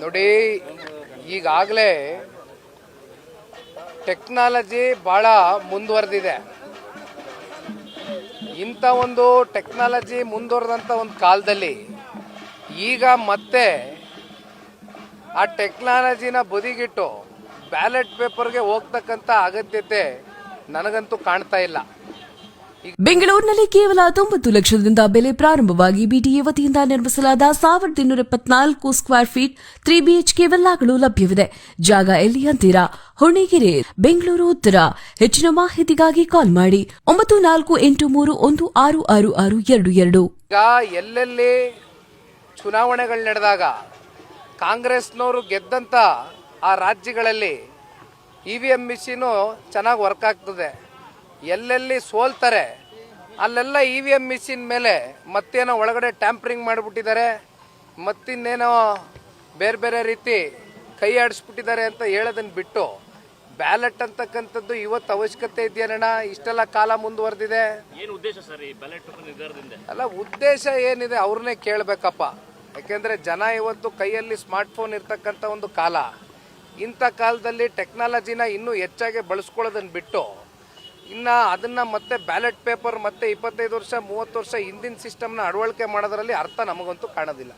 ನೋಡಿ, ಈಗಾಗಲೇ ಟೆಕ್ನಾಲಜಿ ಭಾಳ ಮುಂದುವರೆದಿದೆ. ಇಂಥ ಒಂದು ಟೆಕ್ನಾಲಜಿ ಮುಂದುವರೆದಂಥ ಒಂದು ಕಾಲದಲ್ಲಿ ಈಗ ಮತ್ತೆ ಆ ಟೆಕ್ನಾಲಜಿನ ಬದಿಗಿಟ್ಟು ಬ್ಯಾಲೆಟ್ ಪೇಪರ್ಗೆ ಹೋಗ್ತಕ್ಕಂಥ ಅಗತ್ಯತೆ ನನಗಂತೂ ಕಾಣ್ತಾ ಇಲ್ಲ. ಬೆಂಗಳೂರಿನಲ್ಲಿ ಕೇವಲ 90 ಲಕ್ಷದಿಂದ ಬೆಲೆ ಪ್ರಾರಂಭವಾಗಿ ಬಿಟಿಎ ವತಿಯಿಂದ ನಿರ್ಮಿಸಲಾದ 1274 ಸ್ಕ್ವೇರ್ ಫೀಟ್ 3 ಬಿಎಚ್ಕೆ ವಿಲ್ಲಾಗಳು ಲಭ್ಯವಿದೆ. ಜಾಗ ಎಲ್ಲಿ ಅಂತೀರಾ? ಹೊಣೆಗೆರೆ, ಬೆಂಗಳೂರು ಉತ್ತರ. ಹೆಚ್ಚಿನ ಮಾಹಿತಿಗಾಗಿ ಕಾಲ್ ಮಾಡಿ 9483166622. ಈಗ ಎಲ್ಲೆಲ್ಲಿ ಚುನಾವಣೆಗಳು ನಡೆದಾಗ ಕಾಂಗ್ರೆಸ್ನವರು ಗೆದ್ದಂಥ ಆ ರಾಜ್ಯಗಳಲ್ಲಿ ಇವಿಎಂ ಮಿಷಿನು ಚೆನ್ನಾಗಿ ವರ್ಕ್ ಆಗ್ತದೆ. ಎಲ್ಲೆಲ್ಲಿ ಸೋಲ್ತಾರೆ ಅಲ್ಲೆಲ್ಲ ಇವಿಎಂ ಮಿಷಿನ್ ಮೇಲೆ ಮತ್ತೇನೋ ಒಳಗಡೆ ಟ್ಯಾಂಪರಿಂಗ್ ಮಾಡಿಬಿಟ್ಟಿದ್ದಾರೆ, ಮತ್ತಿನ್ನೇನೋ ಬೇರೆ ಬೇರೆ ರೀತಿ ಕೈ ಆಡಿಸ್ಬಿಟ್ಟಿದ್ದಾರೆ ಅಂತ ಹೇಳೋದನ್ನು ಬಿಟ್ಟು ಬ್ಯಾಲೆಟ್ ಅಂತಕ್ಕಂಥದ್ದು ಇವತ್ತು ಅವಶ್ಯಕತೆ ಇದೆಯೇನಣ್ಣ? ಇಷ್ಟೆಲ್ಲ ಕಾಲ ಮುಂದುವರೆದಿದೆ. ಏನು ಉದ್ದೇಶ ಸರ್ ಈ ಬ್ಯಾಲೆಟ್ ಪೇಪರ್ ನಿರ್ಧಾರದಿಂದ? ಅಲ್ಲ, ಉದ್ದೇಶ ಏನಿದೆ ಅವ್ರನ್ನೇ ಕೇಳಬೇಕಪ್ಪ. ಯಾಕೆಂದರೆ ಜನ ಇವತ್ತು ಕೈಯಲ್ಲಿ ಸ್ಮಾರ್ಟ್ಫೋನ್ ಇರ್ತಕ್ಕಂಥ ಒಂದು ಕಾಲ. ಇಂಥ ಕಾಲದಲ್ಲಿ ಟೆಕ್ನಾಲಜಿನ ಇನ್ನೂ ಹೆಚ್ಚಾಗಿ ಬಳಸ್ಕೊಳ್ಳೋದನ್ನು ಬಿಟ್ಟು ಇನ್ನು ಅದನ್ನು ಮತ್ತೆ ಬ್ಯಾಲೆಟ್ ಪೇಪರ್ ಮತ್ತೆ 25 ವರ್ಷ 30 ವರ್ಷ ಹಿಂದಿನ ಸಿಸ್ಟಮ್ನ ಅಳವಡಿಕೆ ಮಾಡೋದ್ರಲ್ಲಿ ಅರ್ಥ ನಮಗಂತೂ ಕಾಣೋದಿಲ್ಲ.